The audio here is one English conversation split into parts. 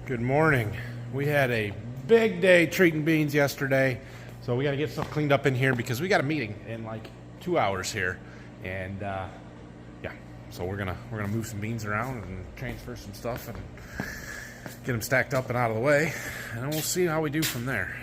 Good morning. We had a big day treating beans yesterday, so we got to get stuff cleaned up in here because we got a meeting in like 2 hours here, and yeah, so we're gonna move some beans around and transfer some stuff and get them stacked up and out of the way, and then we'll see how we do from there.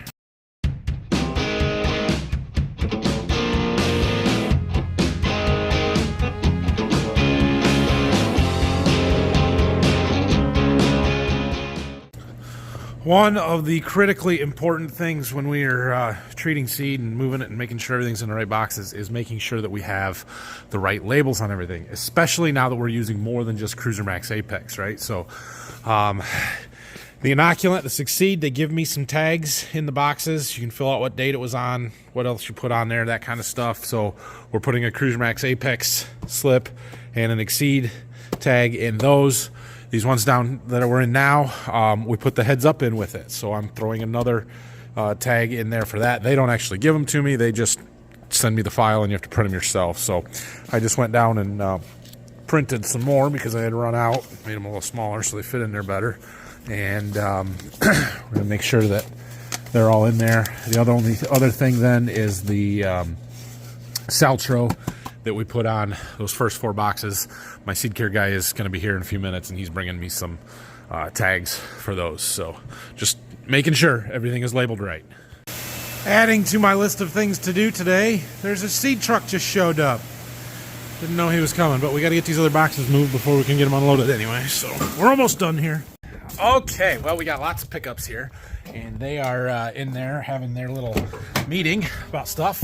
One of the critically important things when we are treating seed and moving it and making sure everything's in the right boxes is making sure that we have the right labels on everything, especially now that we're using more than just Cruiser Max Apex, right? So the inoculant, the Succeed, they give me some tags in the boxes. You can fill out what date it was on, what else you put on there, that kind of stuff. So we're putting a Cruiser Max Apex slip and an Exceed tag in those. These ones down that we're in now, we put the heads up in with it. So I'm throwing another tag in there for that. They don't actually give them to me. They just send me the file and you have to print them yourself. So I just went down and printed some more because I had run out. Made them a little smaller so they fit in there better. And we're going to make sure that they're all in there. The only other thing then is the Saltro that we put on those first 4 boxes. My seed care guy is going to be here in a few minutes, and he's bringing me some tags for those. So just making sure everything is labeled right. Adding to my list of things to do today, there's a seed truck just showed up. Didn't know he was coming, but we got to get these other boxes moved before we can get them unloaded anyway. So we're almost done here. Okay, well, we got lots of pickups here, and they are in there having their little meeting about stuff.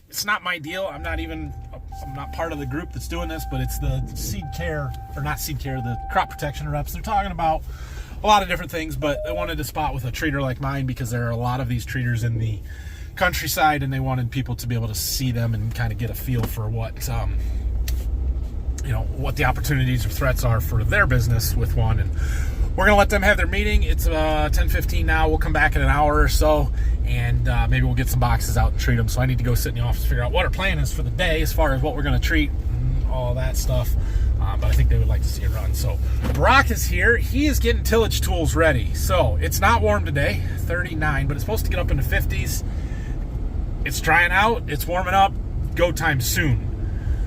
It's not my deal. I'm not part of the group that's doing this, but it's the seed care, or not seed care, the crop protection reps. They're talking about a lot of different things, but they wanted to spot with a treater like mine because there are a lot of these treaters in the countryside, and they wanted people to be able to see them and kind of get a feel for what what the opportunities or threats are for their business with one. And we're gonna let them have their meeting. It's 10:15 now. We'll come back in an hour or so, and maybe we'll get some boxes out and treat them. So I need to go sit in the office and figure out what our plan is for the day as far as what we're gonna treat and all that stuff. But I think they would like to see it run. So Brock is here. He is getting tillage tools ready. So it's not warm today, 39, but it's supposed to get up into 50s. It's drying out. It's warming up. Go time soon.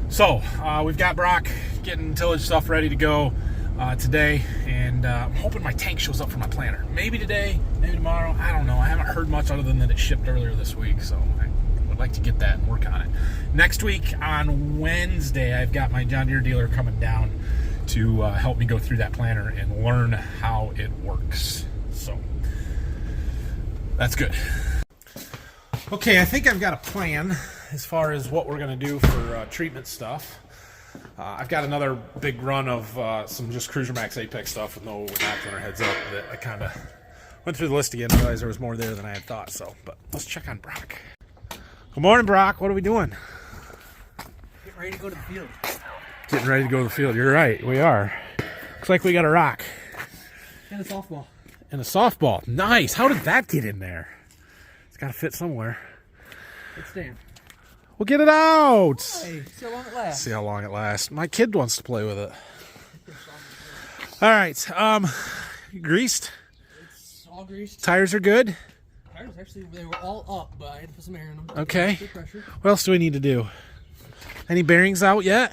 So we've got Brock getting tillage stuff ready to go today, and I'm hoping my tank shows up for my planter. Maybe today, maybe tomorrow. I don't know. I haven't heard much other than that it shipped earlier this week, so I would like to get that and work on it. Next week on Wednesday, I've got my John Deere dealer coming down to help me go through that planter and learn how it works. So that's good. Okay, I think I've got a plan as far as what we're going to do for treatment stuff. I've got another big run of some just Cruiser Max Apex stuff with no inoculant heads up that I kind of went through the list again and realized there was more there than I had thought. So, but let's check on Brock. Good morning, Brock. What are we doing? Getting ready to go to the field. Getting ready to go to the field. You're right. We are. Looks like we got a rock. And a softball. And a softball. Nice. How did that get in there? It's got to fit somewhere. It's damn. We'll get it out. Hey, see how long it lasts. See how long it lasts. My kid wants to play with it. All right. Greased? It's all greased. Tires are good? Tires, actually, they were all up, but I had to put some air in them. Okay. Good pressure. What else do we need to do? Any bearings out yet?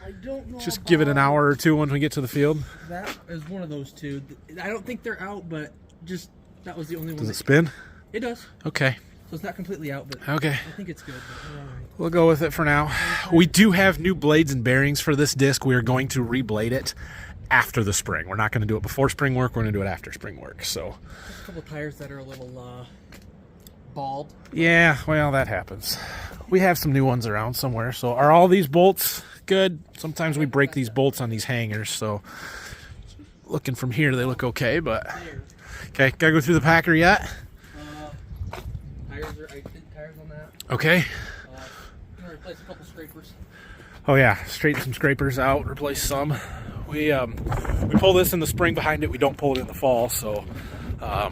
I don't know. Just give it an hour or two when we get to the field. That is one of those two. I don't think they're out, but just that was the only one. Does it spin? It does. Okay. So it's not completely out, but okay. I think it's good. But all right. We'll go with it for now. We do have new blades and bearings for this disc. We are going to reblade it after the spring. We're not going to do it before spring work. We're going to do it after spring work. So just a couple of tires that are a little bald. Yeah, well, that happens. We have some new ones around somewhere. So are all these bolts good? Sometimes we break these bolts on these hangers. So looking from here, they look okay. But okay, gotta go through the packer yet. I did tires on that. Okay. I'm gonna replace a couple scrapers. Oh yeah, straighten some scrapers out, replace some. We pull this in the spring behind it. We don't pull it in the fall, so yeah,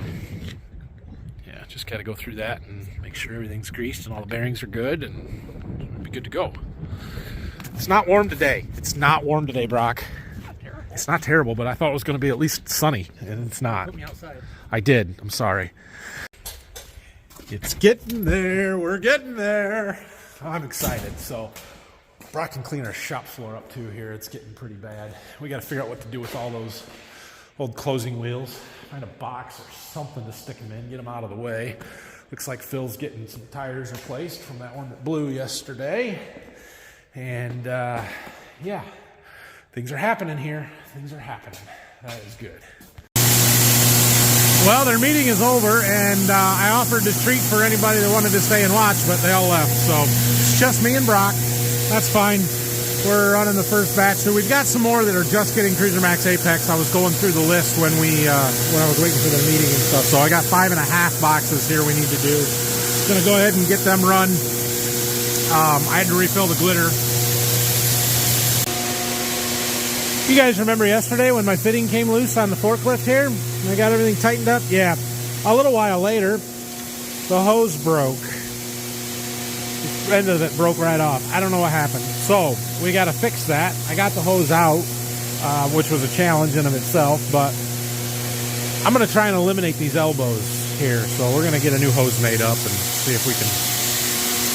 just gotta go through that and make sure everything's greased and all the bearings are good, and we'll be good to go. It's not warm today. It's not warm today, Brock. It's not terrible, but I thought it was going to be at least sunny, and it's not. Put me outside. I did. I'm sorry. It's getting there. We're getting there. I'm excited. So Brock can clean our shop floor up too here. It's getting pretty bad. We got to figure out what to do with all those old closing wheels. Find a box or something to stick them in, get them out of the way. Looks like Phil's getting some tires replaced from that one that blew yesterday. And yeah, things are happening here. Things are happening. That is good. Well, their meeting is over, and I offered to treat for anybody that wanted to stay and watch, but they all left. So it's just me and Brock. That's fine. We're running the first batch. So we've got some more that are just getting Cruiser Max Apex. I was going through the list when I was waiting for the meeting and stuff. So I got 5.5 boxes here we need to do. Gonna go ahead and get them run. I had to refill the glitter. You guys remember yesterday when my fitting came loose on the forklift here? I got everything tightened up? Yeah. A little while later, the hose broke. The end of it broke right off. I don't know what happened. So, we got to fix that. I got the hose out, which was a challenge in of itself, but I'm going to try and eliminate these elbows here. So, we're going to get a new hose made up and see if we can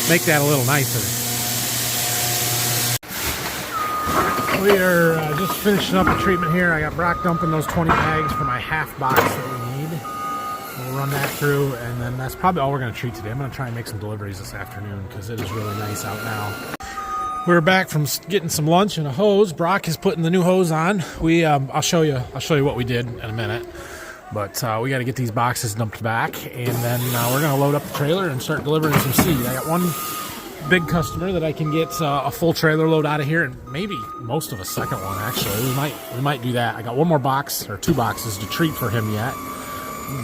make that a little nicer. We are just finishing up the treatment here. I got Brock dumping those 20 bags for my half box that we need. We'll run that through, and then that's probably all we're going to treat today. I'm going to try and make some deliveries this afternoon because it is really nice out now. We're back from getting some lunch and a hose. Brock is putting the new hose on. I'll show you what we did in a minute. But we got to get these boxes dumped back, and then we're going to load up the trailer and start delivering some seed. I got one big customer that I can get a full trailer load out of here, and maybe most of a second one. Actually, we might do that. I got one more box or 2 boxes to treat for him yet,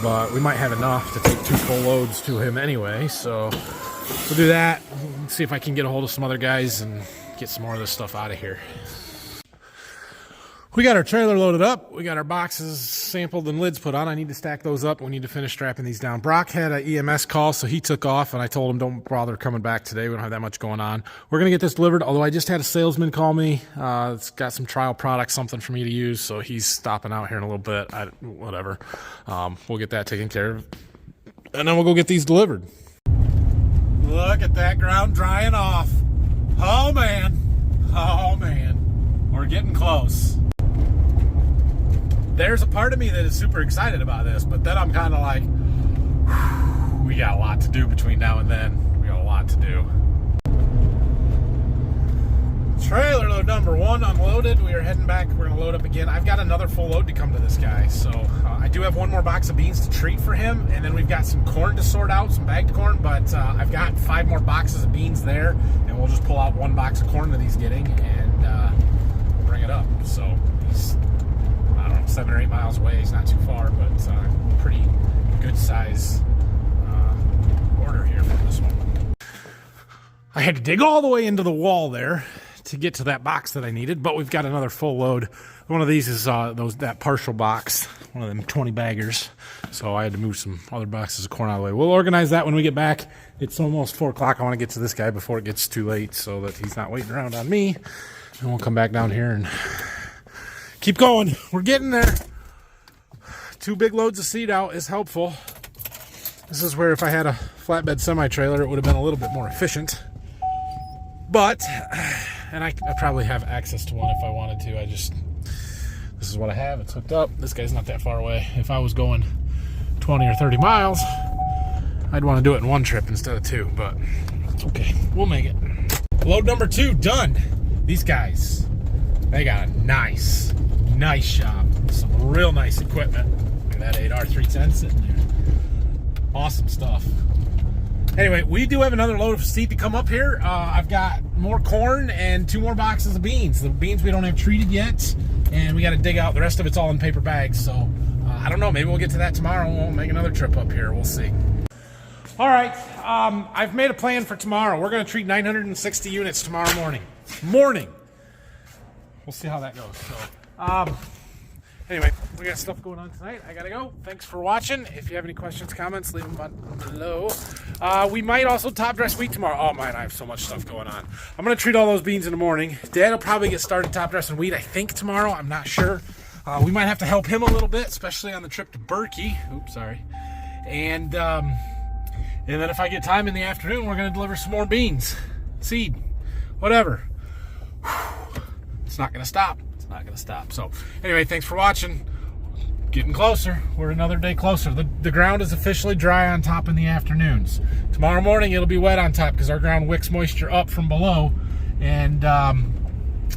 but we might have enough to take 2 full loads to him anyway. So we'll do that. See if I can get a hold of some other guys and get some more of this stuff out of here. We got our trailer loaded up. We got our boxes sampled and lids put on. I need to stack those up. We need to finish strapping these down. Brock had an EMS call, so he took off, and I told him don't bother coming back today. We don't have that much going on. We're going to get this delivered, although I just had a salesman call me. It's got some trial product, something for me to use, so he's stopping out here in a little bit. Whatever. We'll get that taken care of, and then we'll go get these delivered. Look at that ground drying off. Oh, man. Oh, man. We're getting close. There's a part of me that is super excited about this, but then I'm kind of like, we got a lot to do between now and then. We got a lot to do. Trailer load number 1 unloaded. We are heading back. We're going to load up again. I've got another full load to come to this guy, so I do have one more box of beans to treat for him, and then we've got some corn to sort out, some bagged corn, but I've got 5 more boxes of beans there, and we'll just pull out 1 box of corn that he's getting, and we'll bring it up. So he's 7 or 8 miles away. It's not too far, but pretty good size order here for this one. I had to dig all the way into the wall there to get to that box that I needed, but we've got another full load. One of these is that partial box, one of them 20 baggers. So I had to move some other boxes of corn out of the way. We'll organize that when we get back. It's almost 4 o'clock. I want to get to this guy before it gets too late so that he's not waiting around on me. And we'll come back down here and keep going. We're getting there. 2 big loads of seed out is helpful. This is where if I had a flatbed semi-trailer, it would have been a little bit more efficient. But, and I probably have access to one if I wanted to. This is what I have. It's hooked up. This guy's not that far away. If I was going 20 or 30 miles, I'd want to do it in 1 trip instead of 2, but it's okay. We'll make it. Load number 2 done. These guys, they got a nice shop. Some real nice equipment. Look at that 8R310 sitting there. Awesome stuff. Anyway, we do have another load of seed to come up here. I've got more corn and 2 more boxes of beans. The beans we don't have treated yet, and we got to dig out. The rest of it's all in paper bags, so I don't know. Maybe we'll get to that tomorrow and we'll make another trip up here. We'll see. All right, I've made a plan for tomorrow. We're going to treat 960 units tomorrow morning. We'll see how that goes. So, Anyway, we got stuff going on tonight. I gotta go. Thanks for watching. If you have any questions, comments, leave them below. We might also top dress wheat tomorrow. Oh man, I have so much stuff going on. I'm gonna treat all those beans in the morning. Dad will probably get started top dressing wheat, I think, tomorrow. I'm not sure. We might have to help him a little bit, especially on the trip to Berkey. Oops, sorry. And then if I get time in the afternoon, we're gonna deliver some more beans, seed, whatever. It's not gonna stop. Not gonna stop. So anyway, thanks for watching. Getting closer. We're another day closer. The ground is officially dry on top in the afternoons. Tomorrow morning it'll be wet on top because our ground wicks moisture up from below, and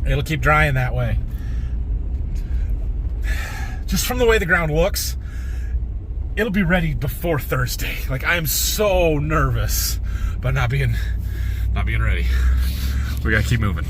it'll keep drying that way. Just from the way the ground looks, it'll be ready before Thursday. Like, I am so nervous, but not being ready. We gotta keep moving.